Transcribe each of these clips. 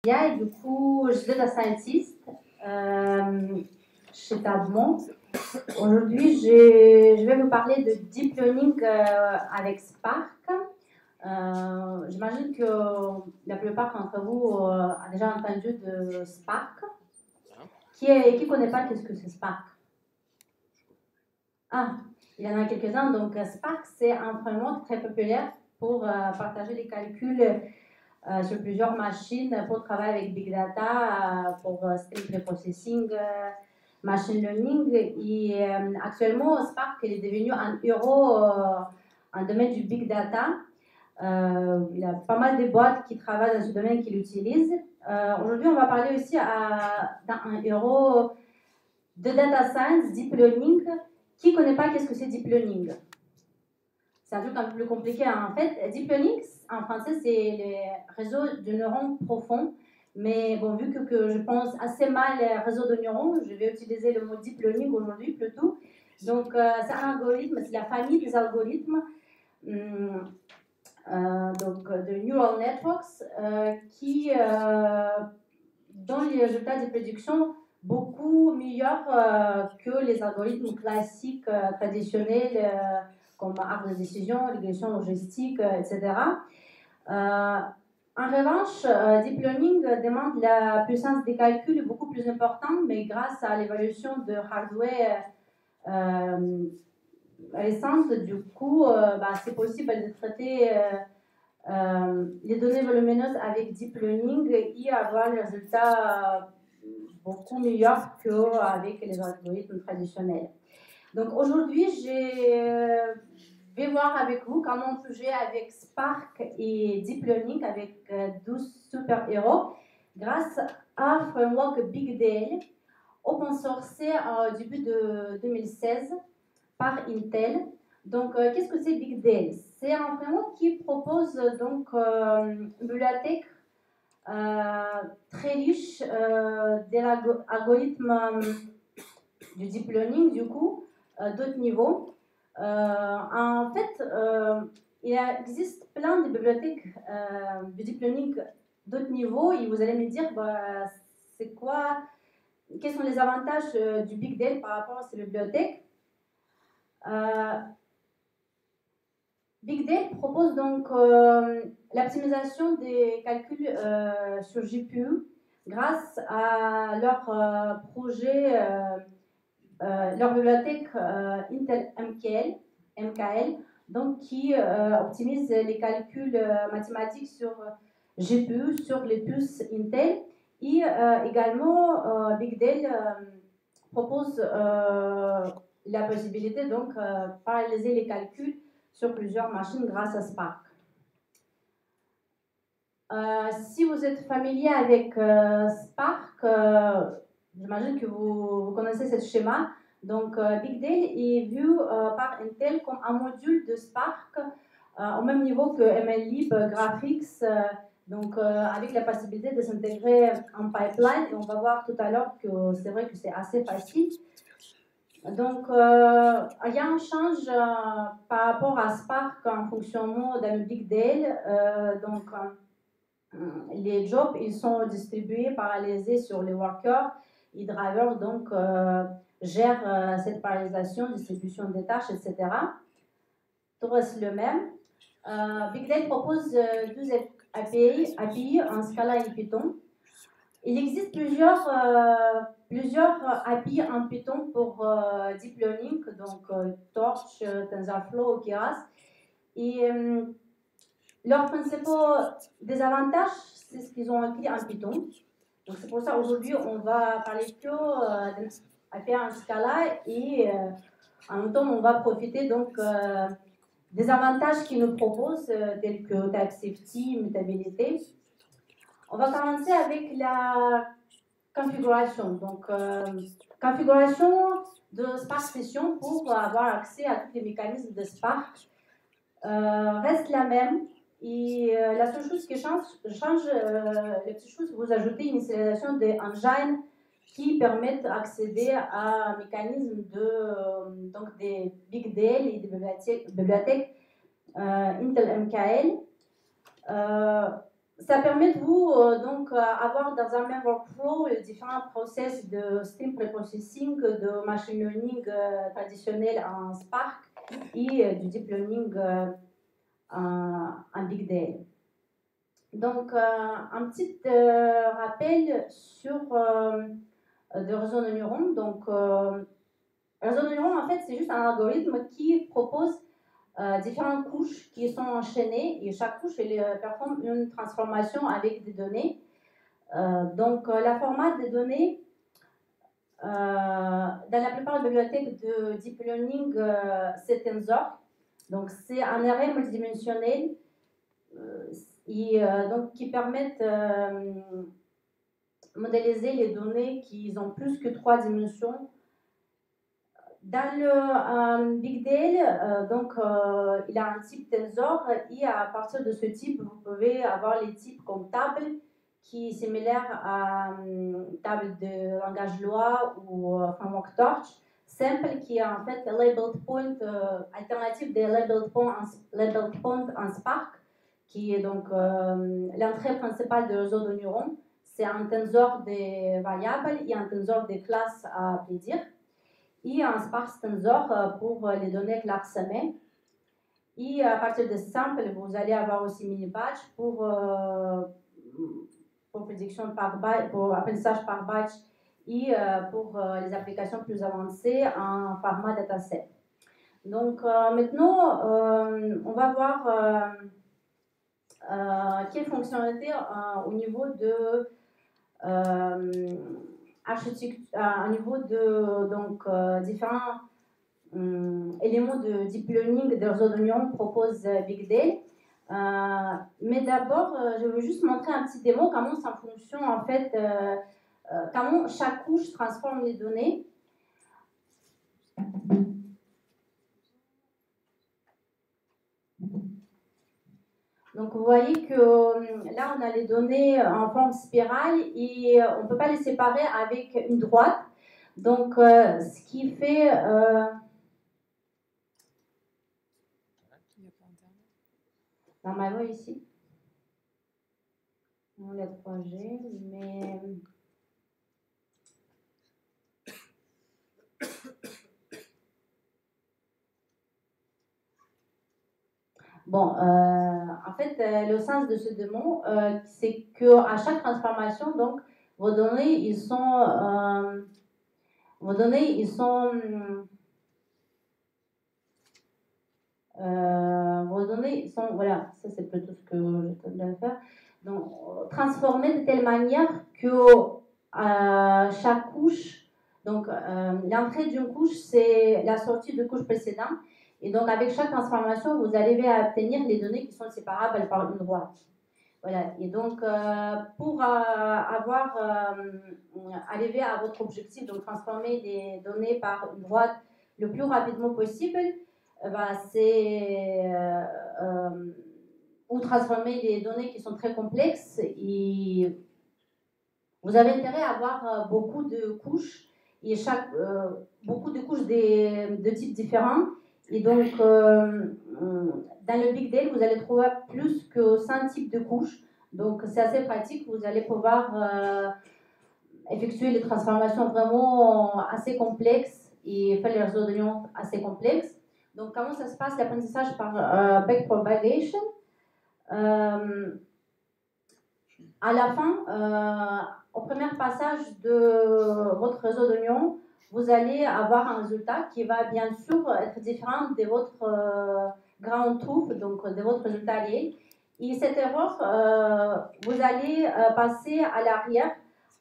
Et du coup, je suis data scientist chez Tableau. Aujourd'hui, je vais vous parler de deep learning avec Spark. J'imagine que la plupart d'entre vous a déjà entendu de Spark. Qui ne connaît pas qu'est-ce que c'est Spark? Ah, il y en a quelques-uns. Donc, Spark, c'est un framework très populaire pour partager les calculs sur plusieurs machines pour travailler avec Big Data, pour stream processing, machine learning. Et actuellement, Spark est devenu un héros en domaine du Big Data. Il y a pas mal de boîtes qui travaillent dans ce domaine qui l'utilisent. Aujourd'hui, on va parler aussi d'un héros de data science, deep learning. Qui ne connaît pas qu'est-ce que c'est deep learning? C'est un truc un peu plus compliqué. En fait, deep learning, en français, c'est les réseaux de neurones profonds. Mais bon, vu que je pense assez mal réseau de neurones, je vais utiliser le mot deep learning aujourd'hui plutôt. Donc, c'est un algorithme, c'est la famille des algorithmes de neural networks qui donnent les résultats de prédiction beaucoup meilleurs que les algorithmes classiques traditionnels comme arbre de décision, régression logistique, etc. En revanche, deep learning demande la puissance des calculs beaucoup plus importante, mais grâce à l'évolution de hardware récente, du coup, c'est possible de traiter les données volumineuses avec deep learning et avoir des résultats beaucoup meilleurs qu'avec les algorithmes traditionnels. Donc aujourd'hui, je vais voir avec vous comment on peut jouer avec Spark et Deep Learning avec 12 super-héros grâce à un framework BigDale open sourcé au début de 2016 par Intel. Donc, qu'est-ce que c'est BigDale? C'est un framework qui propose donc une bibliothèque très riche de l'algorithme du deep learning, du coup, d'autres niveaux. En fait, il existe plein de bibliothèques de deep learning d'autres niveaux et vous allez me dire, c'est quoi, quels sont les avantages du Big Data par rapport à ces bibliothèques. Big Data propose donc l'optimisation des calculs sur GPU grâce à leur projet leur bibliothèque Intel MKL, donc qui optimise les calculs mathématiques sur GPU, sur les puces Intel. Et également, Big Data propose la possibilité donc paralléliser les calculs sur plusieurs machines grâce à Spark. Si vous êtes familier avec Spark, j'imagine que vous connaissez ce schéma. Donc, BigDale est vu par Intel comme un module de Spark au même niveau que MLlib Graphics, donc avec la possibilité de s'intégrer en pipeline. Et on va voir tout à l'heure que c'est vrai que c'est assez facile. Donc, il y a un change par rapport à Spark en fonctionnement dans le BigDale. Les jobs, ils sont distribués, paralysés sur les workers et drivers, donc gèrent cette paralysation, distribution des tâches, etc. Tout reste le même. Big Data propose 12 API en Scala et Python. Il existe plusieurs API en Python pour Deep Learning, donc Torch, TensorFlow, Keras. Et leurs principaux désavantages, c'est ce qu'ils ont écrit en Python. Donc c'est pour ça aujourd'hui on va parler que d'API en Scala et en même temps on va profiter donc des avantages qu'ils nous proposent tels que type safety, mutabilité. On va commencer avec la configuration. Donc configuration de Spark Session pour avoir accès à tous les mécanismes de Spark reste la même. Et la seule chose qui change les petites choses, vous ajoutez une initialisation des engines qui permettent d'accéder à un mécanisme donc des Big DL et des bibliothèques Intel MKL. ça permet de vous donc avoir dans un même workflow les différents process de stream preprocessing, de machine learning traditionnel en Spark et du deep learning en Big Data. Donc, un petit rappel sur le réseau de neurones. Donc, le réseau de neurones, en fait, c'est juste un algorithme qui propose différentes couches qui sont enchaînées et chaque couche performe une transformation avec des données. Donc, la format des données, dans la plupart des bibliothèques de deep learning, c'est Tensor. Donc, c'est un array multidimensionnel donc, qui permettent de modéliser les données qui ont plus que 3 dimensions. Dans le Big Data, donc, il a un type Tensor et à partir de ce type, vous pouvez avoir les types comme table, qui est similaire à table de langage Lua ou framework Torch, simple qui est en fait labeled point, alternative des labeled point en Spark, qui est donc l'entrée principale du réseau de neurones. C'est un tensor des variables et un tensor des classes à plaisir. Et un sparse tensor pour les données classées. Et à partir de simple, vous allez avoir aussi mini-batch pour prédiction par batch, pour apprentissage par batch et pour les applications plus avancées en format dataset. Donc maintenant, on va voir quelles fonctionnalités au niveau de au niveau de donc, différents éléments de deep learning de réseau de neurones propose Big Data. Mais d'abord, je veux juste montrer un petit démo comment ça fonctionne en fait, comment chaque couche transforme les données. Donc vous voyez que là on a les données en forme spirale et on ne peut pas les séparer avec une droite. Donc ce qui fait normalement ici on a 3G, mais bon, en fait, le sens de ce démon, c'est que à chaque transformation, donc, vos données, ils sont, voilà, ça c'est plutôt ce que je dois faire. Donc, transformer de telle manière que chaque couche, donc l'entrée d'une couche, c'est la sortie de couche précédente. Et donc, avec chaque transformation, vous arrivez à obtenir les données qui sont séparables par une droite. Voilà. Et donc, pour arriver à votre objectif, donc transformer les données par une droite le plus rapidement possible, c'est ou transformer les données qui sont très complexes. Et vous avez intérêt à avoir beaucoup de couches et beaucoup de couches de types différents. Et donc, dans le Big Data, vous allez trouver plus que 100 types de couches. Donc, c'est assez pratique. Vous allez pouvoir effectuer les transformations vraiment assez complexes et faire les réseaux de neurones assez complexes. Donc, comment ça se passe l'apprentissage par backpropagation? À la fin, au premier passage de votre réseau de neurones, vous allez avoir un résultat qui va bien sûr être différent de votre ground truth, donc de votre résultat réel. Et cette erreur, vous allez passer à l'arrière,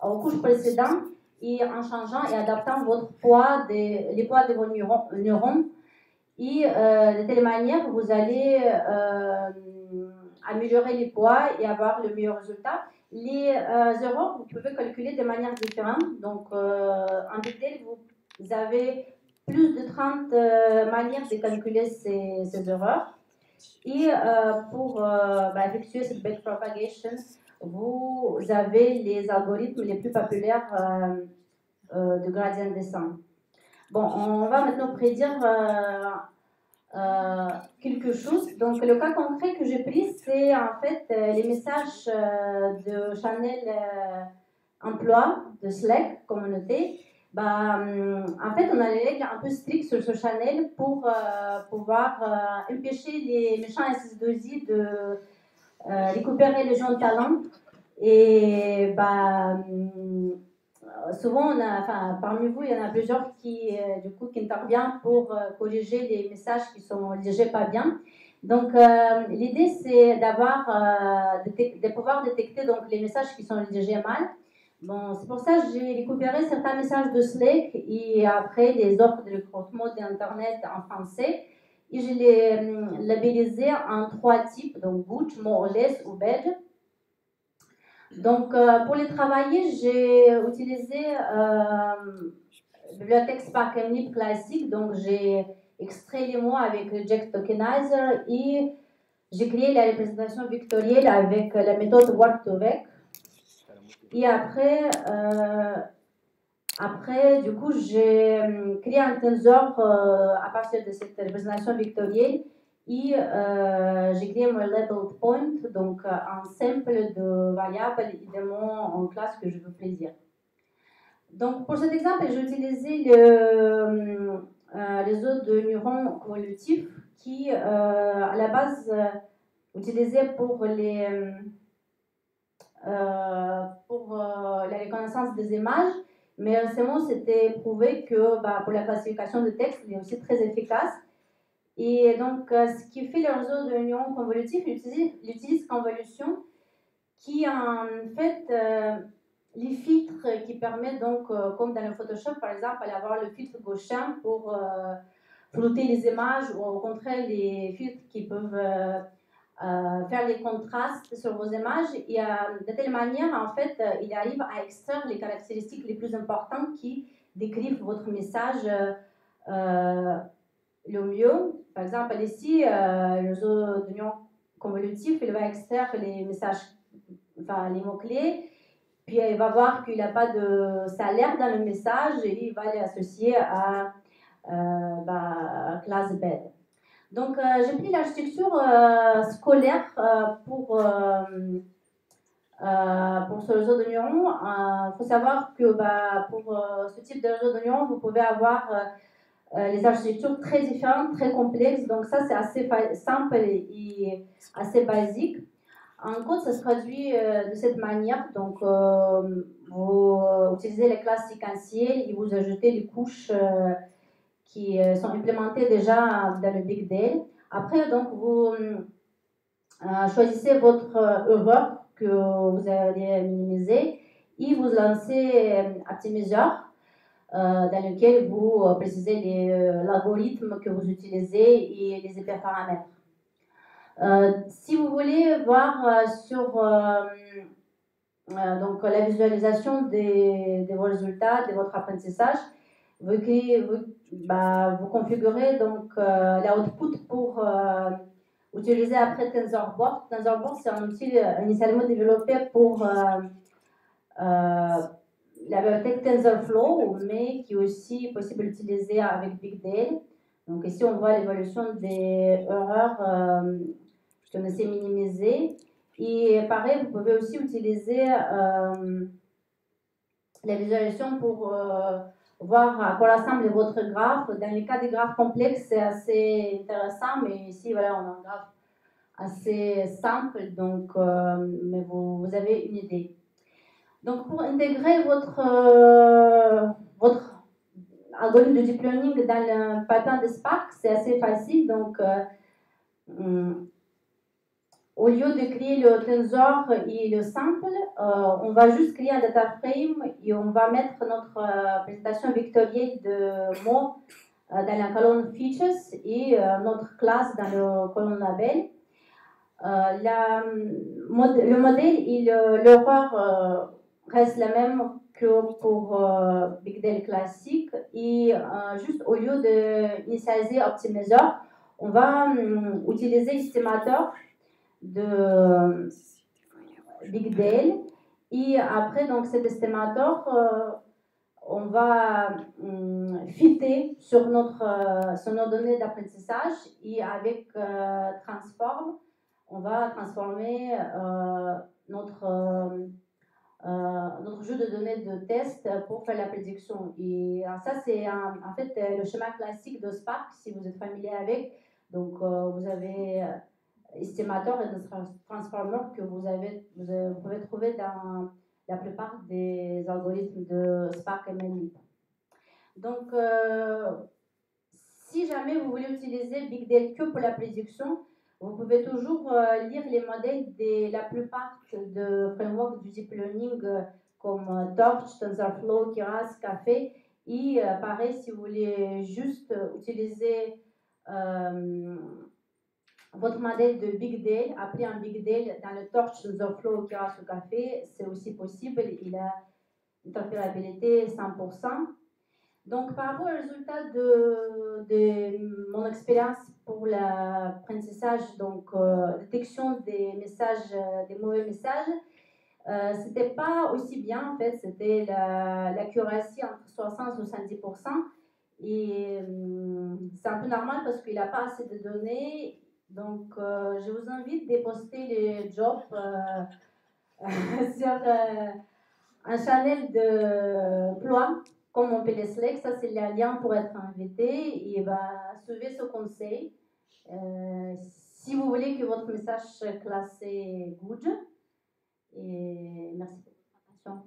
aux couches précédentes, et en changeant et adaptant les poids de vos neurones. Et de telle manière, vous allez améliorer les poids et avoir le meilleur résultat. Les erreurs, vous pouvez calculer de manière différente. Donc, en Big Data, vous avez plus de 30 manières de calculer ces erreurs. Et pour effectuer cette backpropagation, vous avez les algorithmes les plus populaires de gradient descent. Bon, on va maintenant prédire quelque chose. Donc, le cas concret que j'ai pris, c'est en fait les messages de Channel Emploi, de Slack, communauté. Bah, en fait, on a les règles un peu strictes sur ce channel pour pouvoir empêcher les méchants SS2I de récupérer les gens de talent. Et bah, souvent, parmi vous, il y en a plusieurs qui, du coup, qui interviennent pour corriger les messages qui sont rédigés pas bien. Donc, l'idée, c'est d'avoir, de pouvoir détecter donc, les messages qui sont rédigés mal. Bon, c'est pour ça que j'ai récupéré certains messages de Slack et après les offres de recrutement d'Internet en français. Et je les labellisé en 3 types, donc good, more or less ou bad. Donc, pour les travailler, j'ai utilisé bibliothèque Spark MNIP classique. Donc, j'ai extrait les mots avec le Jack Tokenizer et j'ai créé la représentation vectorielle avec la méthode Word2Vec. Et après, du coup, j'ai créé un tensor à partir de cette représentation vectorielle et j'ai créé mon labeled point, donc un sample de variables évidemment en classe que je veux plaisir. Donc, pour cet exemple, j'ai utilisé le réseau de neurones convolutifs qui, à la base, utilisé pour la reconnaissance des images, mais récemment, c'était prouvé que pour la classification de texte, il est aussi très efficace. Et donc, ce qui fait le réseau de neurones convolutifs, il utilise convolution, qui en fait les filtres qui permettent donc, comme dans le Photoshop par exemple, d'avoir le filtre gauchien pour flouter les images ou au contraire les filtres qui peuvent faire les contrastes sur vos images et de telle manière en fait il arrive à extraire les caractéristiques les plus importantes qui décrivent votre message le mieux. Par exemple ici le réseau de neurones convolutifs il va extraire les messages, enfin les mots-clés. Puis il va voir qu'il n'a pas de salaire dans le message et il va les associer à classe bed. Donc j'ai pris l'architecture scolaire pour ce réseau de neurones. Il faut savoir que pour ce type de réseau de neurones, vous pouvez avoir les architectures très différentes, très complexes. Donc ça, c'est assez simple et assez basique. En code, ça se traduit de cette manière. Donc, vous utilisez les classes séquentielles et vous ajoutez les couches qui sont implémentées déjà dans le Big Deal. Après, donc, vous choisissez votre erreur que vous allez minimiser et vous lancez Optimizer dans lequel vous précisez l'algorithme que vous utilisez et les hyperparamètres. Si vous voulez voir sur donc, la visualisation de vos résultats, de votre apprentissage, vous configurez donc l'output pour utiliser après TensorBoard. TensorBoard, c'est un outil initialement développé pour la bibliothèque TensorFlow, mais qui est aussi possible d'utiliser avec BigDale. Donc ici, on voit l'évolution des erreurs qu'on essaie de minimiser. Et pareil, vous pouvez aussi utiliser la visualisation pour voir à quoi ressemble votre graphe. Dans les cas des graphes complexes, c'est assez intéressant, mais ici, voilà, on a un graphe assez simple, donc, mais vous avez une idée. Donc, pour intégrer votre algorithme de deep learning dans le pipeline de Spark, c'est assez facile. Donc, au lieu de créer le tensor et le sample, on va juste créer un data frame et on va mettre notre présentation vectorielle de mots dans la colonne features et notre classe dans la colonne label. Le modèle et l'erreur restent la même que pour BigDeal classique et juste au lieu d'initialiser Optimizer, on va utiliser l'estimateur de BigDeal et après donc cet estimateur on va fitter sur nos données d'apprentissage et avec Transform, on va transformer notre jeu de données de test pour faire la prédiction. Et ça, c'est en fait le schéma classique de Spark, si vous êtes familier avec. Donc, vous avez estimateur et de transformer que vous pouvez trouver dans la plupart des algorithmes de Spark MLlib. Donc, si jamais vous voulez utiliser Big Data que pour la prédiction, vous pouvez toujours lire les modèles de la plupart de frameworks du deep learning comme Torch, TensorFlow, Keras, Café. Et pareil, si vous voulez juste utiliser votre modèle de Big Deal, appelé un Big Deal dans le Torch, TensorFlow, Keras ou Café, c'est aussi possible. Il a une interopérabilité 100%. Donc, par rapport au résultat de mon expérience pour l'apprentissage, donc détection des messages, des mauvais messages, c'était pas aussi bien en fait, c'était l'accuracy entre 60 et 70%. Et c'est un peu normal parce qu'il n'a pas assez de données. Donc, je vous invite de poster les jobs sur un channel de Ploie, comme on peut les select. Ça, c'est le lien pour être invité. Et suivez ce conseil. Si vous voulez que votre message soit classé good. Et merci pour votre attention.